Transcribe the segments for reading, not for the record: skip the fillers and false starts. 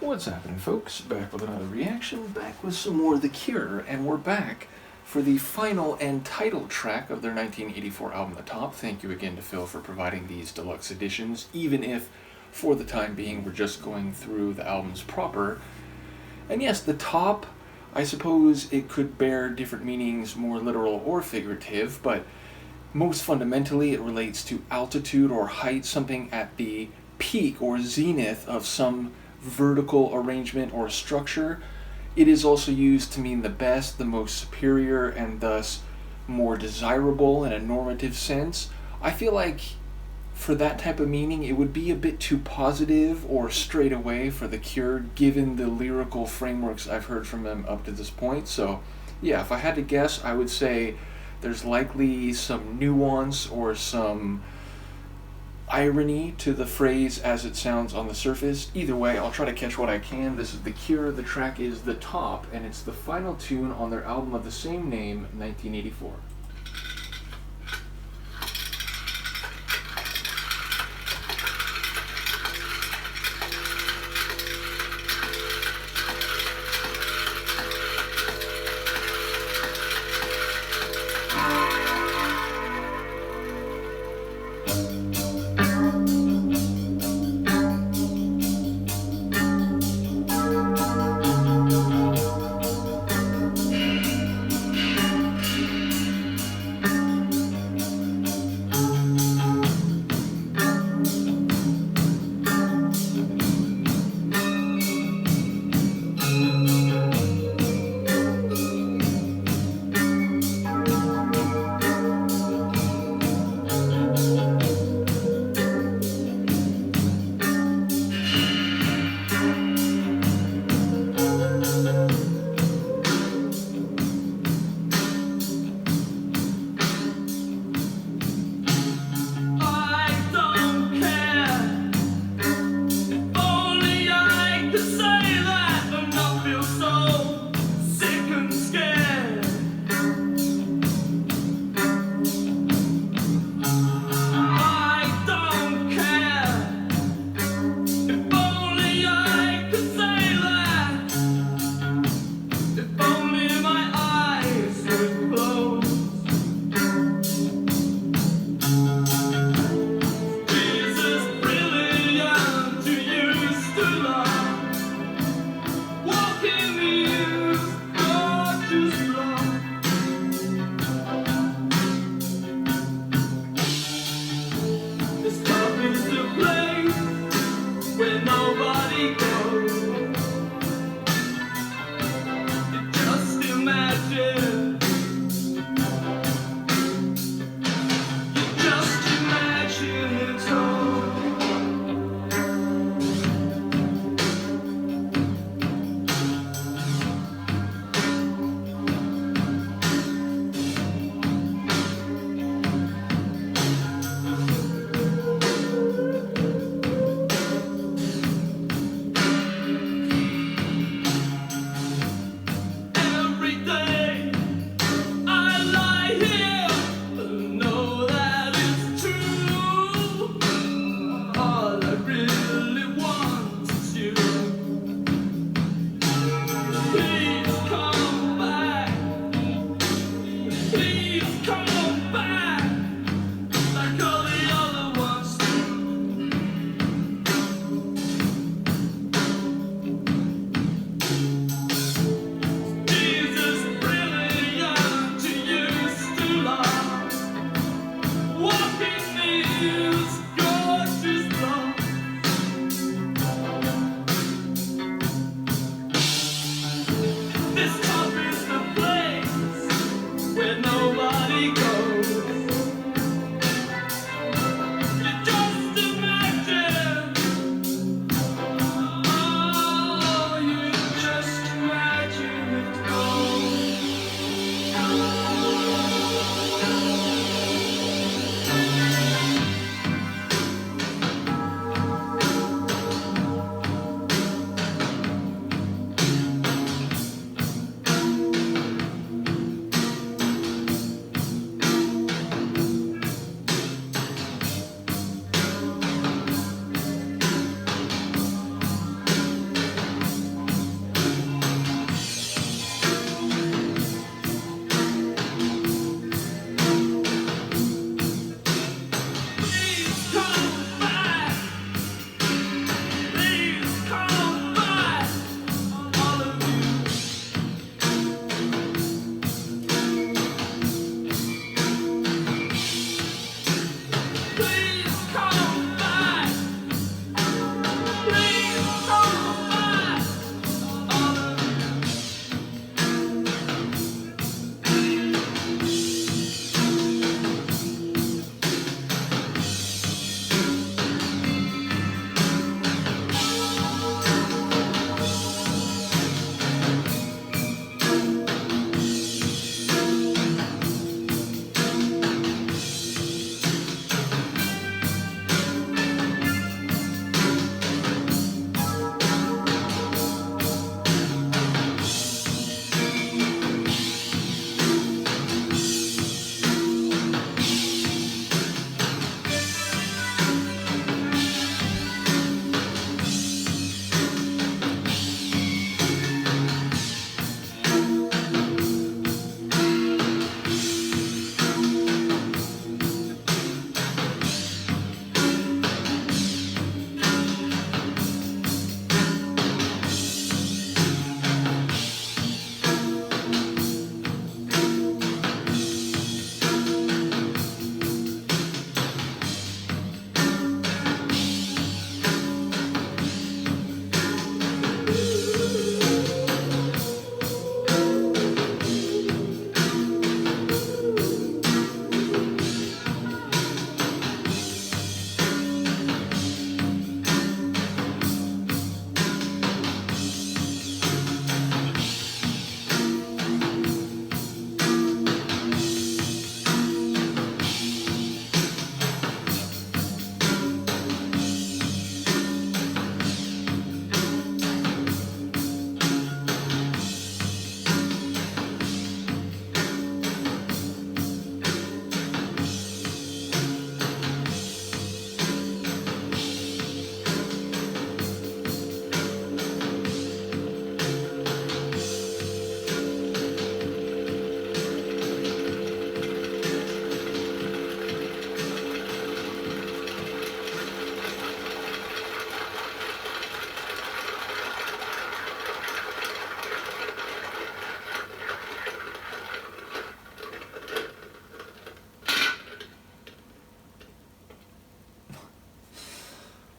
What's happening, folks? Back with another reaction, back with some more The Cure, and we're back for the final and title track of their 1984 album, The Top. Thank you again to Phil for providing these deluxe editions, even if, for the time being, we're just going through the albums proper. And yes, The Top, I suppose it could bear different meanings, more literal or figurative, but most fundamentally it relates to altitude or height, something at the peak or zenith of some vertical arrangement or structure. It is also used to mean the best, the most superior, and thus more desirable in a normative sense. I feel like for that type of meaning, it would be a bit too positive or straight away for The Cure, given the lyrical frameworks I've heard from them up to this point. So yeah, if I had to guess, I would say there's likely some nuance or some irony to the phrase as it sounds on the surface. Either way, I'll try to catch what I can. This is The Cure, the track is The Top, and it's the final tune on their album of the same name, 1984.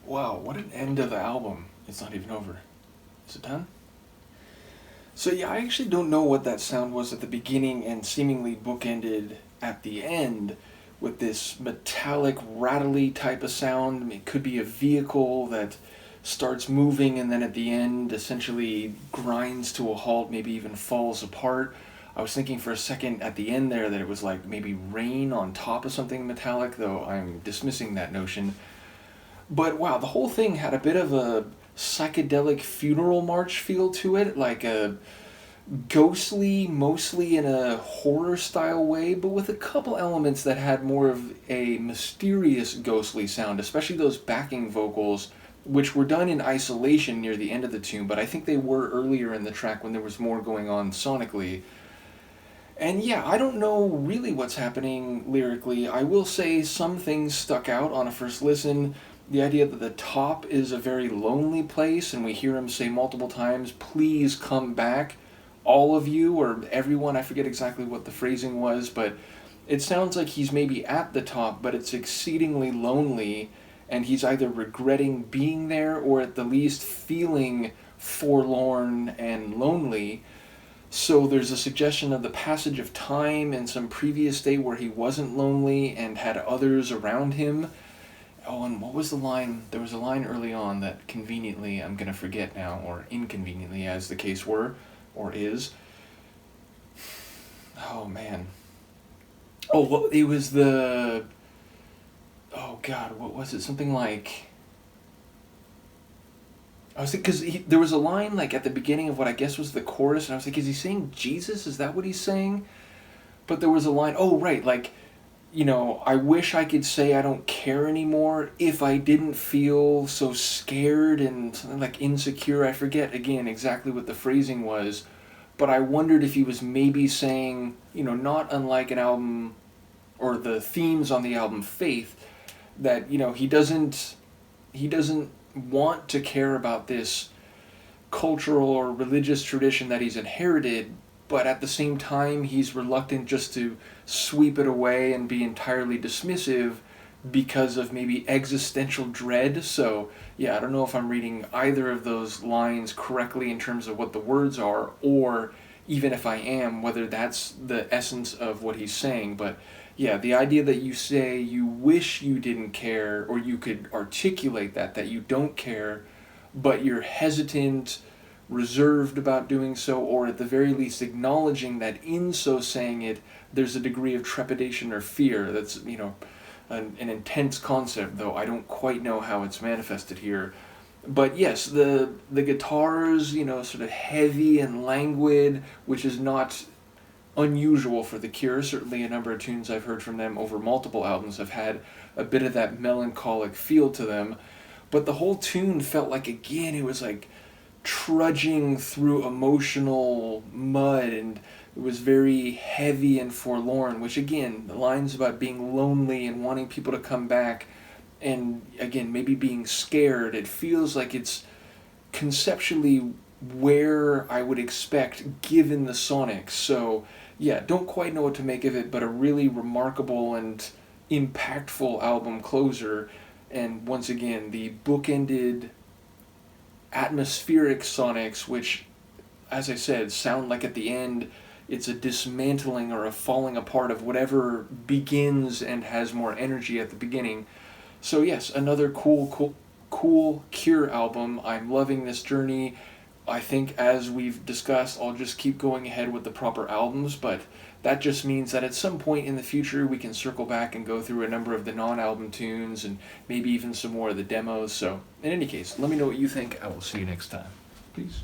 Wow, what an end of the album. It's not even over. Is it done? So yeah, I actually don't know what that sound was at the beginning and seemingly bookended at the end with this metallic, rattly type of sound. It could be a vehicle that starts moving and then at the end essentially grinds to a halt, maybe even falls apart. I was thinking for a second at the end there that it was like maybe rain on top of something metallic, though I'm dismissing that notion. But wow, the whole thing had a bit of a psychedelic funeral march feel to it, like a ghostly, mostly in a horror style way, but with a couple elements that had more of a mysterious ghostly sound, especially those backing vocals, which were done in isolation near the end of the tune, but I think they were earlier in the track when there was more going on sonically. And yeah, I don't know really what's happening lyrically. I will say some things stuck out on a first listen. The idea that the top is a very lonely place, and we hear him say multiple times, "Please come back, all of you," or everyone, I forget exactly what the phrasing was, but it sounds like he's maybe at the top, but it's exceedingly lonely, and he's either regretting being there or at the least feeling forlorn and lonely. So there's a suggestion of the passage of time in some previous day where he wasn't lonely and had others around him. Oh, and what was the line? There was a line early on that conveniently I'm going to forget now, or inconveniently as the case were, or is. Oh, man. Oh, well, it was the... Oh, God, what was it? Something like... I was thinking, because there was a line like at the beginning of what I guess was the chorus, and I was like, is he saying Jesus? Is that what he's saying? But there was a line, oh, right, like... You know, I wish I could say I don't care anymore if I didn't feel so scared and something like insecure. I forget, again, exactly what the phrasing was. But I wondered if he was maybe saying, you know, not unlike an album or the themes on the album Faith, that, you know, he doesn't want to care about this cultural or religious tradition that he's inherited, but at the same time he's reluctant just to sweep it away and be entirely dismissive because of maybe existential dread. So yeah, I don't know if I'm reading either of those lines correctly in terms of what the words are, or even if I am, whether that's the essence of what he's saying. But yeah, the idea that you say you wish you didn't care, or you could articulate that you don't care, but you're hesitant, reserved about doing so, or at the very least acknowledging that in so saying it, there's a degree of trepidation or fear. That's, you know, an intense concept, though I don't quite know how it's manifested here. But yes, the guitars, you know, sort of heavy and languid, which is not unusual for The Cure. Certainly a number of tunes I've heard from them over multiple albums have had a bit of that melancholic feel to them. But the whole tune felt like, again, it was like trudging through emotional mud, and it was very heavy and forlorn, which again, the lines about being lonely and wanting people to come back, and again, maybe being scared, it feels like it's conceptually where I would expect given the sonics. So yeah, don't quite know what to make of it, but a really remarkable and impactful album closer. And once again, the bookended atmospheric sonics, which, as I said, sound like at the end it's a dismantling or a falling apart of whatever begins and has more energy at the beginning. So yes, another cool Cure album. I'm loving this journey. I think, as we've discussed, I'll just keep going ahead with the proper albums, but that just means that at some point in the future we can circle back and go through a number of the non-album tunes and maybe even some more of the demos. So in any case, let me know what you think. I will see you next time. Peace.